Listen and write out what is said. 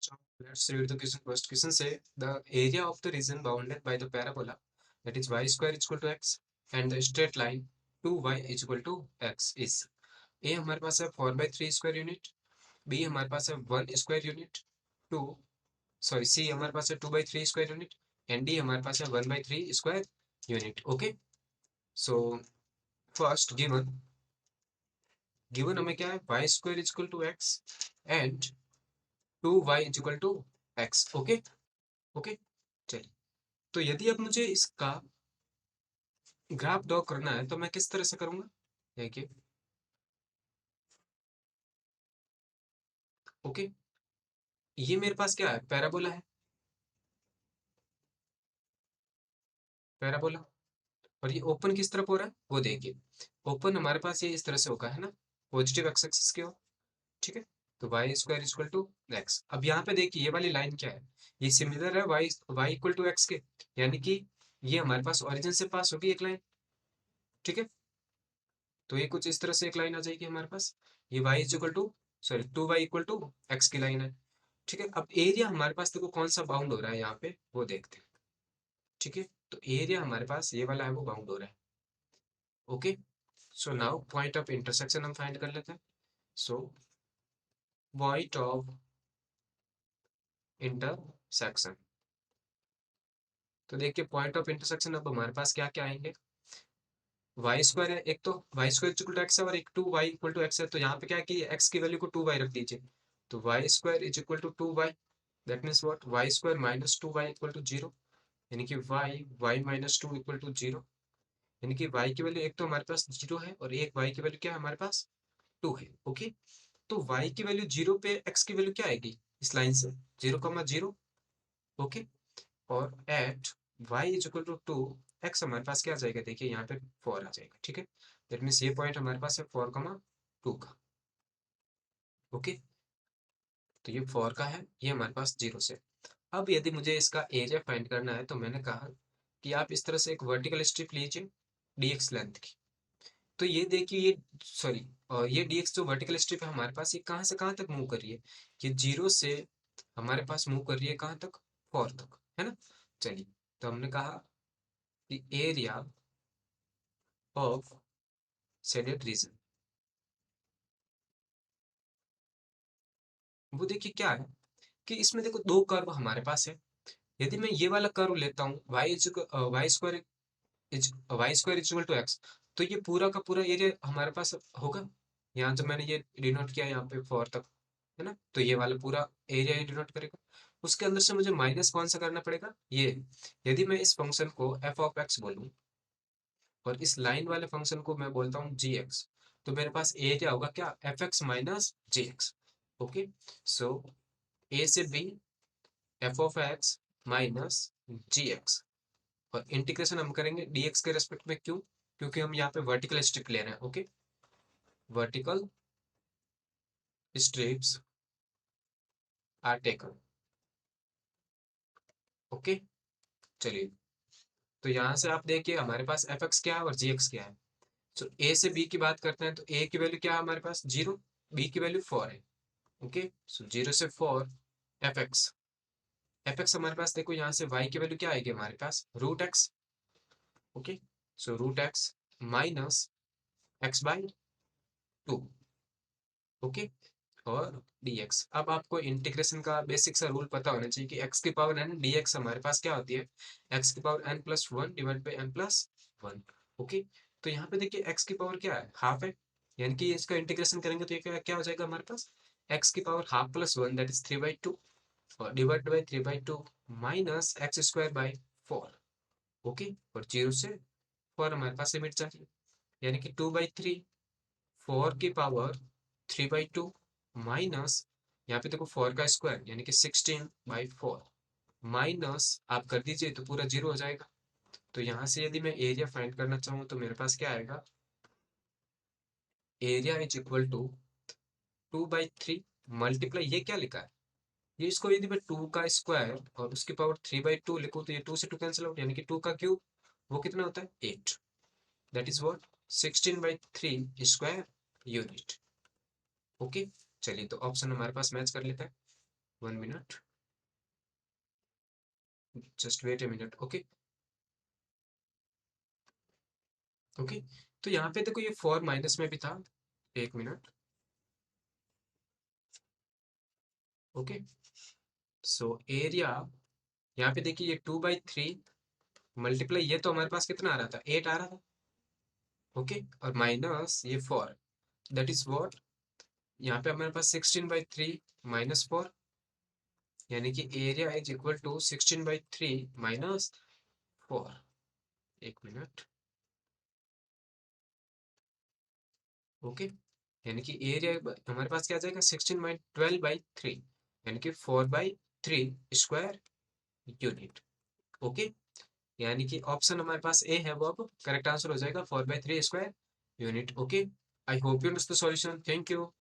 So let's read the question. First question say the area of the region bounded by the parabola, that is y square is equal to x, and the straight line 2y is equal to x is a हमारे पास है 4/3 square unit, b हमारे पास है 1 square unit, 2 sorry c हमारे पास है 2/3 square unit, and d हमारे पास है 1/3 square unit. Okay, so first given हमें क्या है, y square is equal to x and 2y is equal to x. Okay okay, चलिए. तो यदि अब मुझे इसका ग्राफ ड्रॉ करना है तो मैं किस तरह से करूंगा, देखिए. ओके, ये मेरे पास क्या है, पैराबोला है, पैराबोला. और ये ओपन किस तरफ हो रहा है वो देखिए. ओपन हमारे पास ये इस तरह से होगा, है ना, पॉजिटिव एक्स एक्सिस की ओर. ठीक है, तो y square is equal to x. अब यहाँ पे देखिए ये वाली लाइन क्या है, ये सिमिलर है y y equal to x के, यानी कि ये हमारे पास ओरिजिन से पास होगी एक लाइन. ठीक है, तो ये कुछ इस तरह से एक लाइन आ जाएगी हमारे पास. ये y is equal to sorry 2y equal to x की लाइन है. ठीक है, अब एरिया हमारे पास देखो कौन सा बाउंड हो रहा है यहाँ पे वो देखते हैं. ठीक है, तो एरिया हमारे पास ये वाला है वो बाउंड हो रहा है. Okay, so now point of intersection हम फाइंड कर लेते हैं. सो पॉइंट ऑफ इंटरसेक्शन, तो देखिए पॉइंट ऑफ इंटरसेक्शन अब हमारे पास क्या क्या आएंगे. वाई स्क्वायर है एक, तो y square equal to x है, और एक 2y इक्वल टू एक्स है. तो यहाँ पे क्या है कि एक्स की वैल्यू को 2y रख दीजिए. तो y square is equal to 2y, that means what, y square minus 2y equal to 0, यानी कि वाई माइनस 2 इक्वल टू 0. यानी कि y की वैल्यू एक तो हमारे पास 0 है, और एक y की वैल्यू क्या है हमारे पास 2 है. ओके, तो y की वैल्यू 0 पे x की वैल्यू क्या आएगी इस लाइन से, 0,0. ओके, और at y is equal to 2 x हमारे पास क्या आ जाएगा, देखिए यहाँ पे 4 आ जाएगा. ठीक है, दैट मीन्स ये पॉइंट हमारे पास है 4,2 का. ओके, तो ये 4 का है, ये हमारे पास 0 से. अब यदि मुझे इसका एरिया फाइंड करना है तो मैंने कहा कि आप इस तरह से एक वर्टिकल स्ट्रिप लीजिए dx लेंथ की. तो ये देखिए ये सॉरी, और ये dx जो वर्टिकल स्ट्रिप है हमारे पास, ये कहाँ से कहाँ तक मूव कर रही है, ये 0 से हमारे पास मूव कर रही है कहाँ तक, 4 तक, है ना. चलिए, तो हमने कहा कि एरिया ऑफ शेडेड रीजन, वो देखिए क्या है कि इसमें देखो दो कर्व हमारे पास है. यदि मैं ये वाला कर्व लेता हूँ y square is y square is equal to x, तो ये पूरा का पूरा एरिया हमारे पास होगा. यहाँ जो मैंने ये डिनोट किया यहाँ पे 4 तक, है ना, तो ये वाला पूरा एरिया ये डिनोट करेगा. उसके अंदर से मुझे माइनस कौन सा करना पड़ेगा, ये. यदि मैं इस फंक्शन को एफ ऑफ एक्स बोलूँ और इस लाइन वाले फंक्शन को मैं बोलता हूँ जी एक्स, तो मेरे पास एरिया होगा क्या, F x minus g x. Okay, so a से b F of x minus g x, और इंटीग्रेशन हम करेंगे dx के रेस्पेक्ट में. क्यों, क्योंकि हम यहाँ पे वर्टिकल स्ट्रिप ले रहे हैं. Okay, vertical strips are taken. Okay, चलिए, तो यहाँ से आप देखिए हमारे पास एफ एक्स क्या है और जी एक्स क्या है. सो ए से बी की बात करते हैं तो ए की वैल्यू क्या है हमारे पास 0, बी की वैल्यू 4 है. ओके, सो 0 से 4 एफ एक्स, एफ एक्स हमारे पास देखो यहाँ से y की वैल्यू क्या आएगी हमारे पास root x. Okay, so root x minus x by 2. Okay, और dx. अब आपको इंटीग्रेशन का बेसिक सा रूल पता होना चाहिए कि x की पावर n dx हमारे पास क्या होती है, x की power n plus 1 divide by n plus 1. Okay, तो यहाँ पे देखिए x की पावर क्या है, हाफ है, यानी कि इसका इंटीग्रेशन करेंगे तो ये क्या क्या हो जाएगा हमारे पास, x की power half plus 1 that is 3/2, और divide by 3/2 minus x square by 4. Okay, और 0 से 4 हमारे पास लिमिट चाहिए, यानी कि 2/3, 4 की पावर 3/2 माइनस, यहाँ पे देखो 4 का स्क्वायर यानी कि 16/4, माइनस आप कर दीजिए तो पूरा 0 हो जाएगा. तो यहाँ से यदि मैं एरिया फाइंड करना चाहूँ तो मेरे पास क्या आएगा, area is equal to 2/3 multiply, ये क्या लिखा है, ये इसको यदि मैं 2 का स्क्वायर और उसकी पावर 3/2 लिखूँ तो ये 2 से 2 कैंसिल आउट, यानी कि 2 का क्यूब, वो कितना होता है 8, that is what 16/3 square unit. Okay, चलिए तो ऑप्शन हमारे पास मैच कर लेता है, 1 minute, just wait a minute. Okay okay, तो यहाँ पे देखो ये 4 माइनस में भी था, 1 मिनट. ओके, सो एरिया यहाँ पे देखिए ये 2/3 मल्टीप्लाई, ये तो हमारे पास कितना आ रहा था, 8 आ रहा था. ओके, और माइनस ये 4, दैट इज वॉट, यहाँ पे हमारे पास 16/3 -4, यानी कि area is equal to 16/3 -4. 1 minute. Okay, यानी कि एरिया हमारे पास क्या आ जाएगा, 12/3, यानी कि 4/3 स्क्वायर यूनिट. ओके, यानी कि ऑप्शन हमारे पास ए है, वो अब करेक्ट आंसर हो जाएगा, 4/3 square unit. Okay, I hope you understood the solution. Thank you.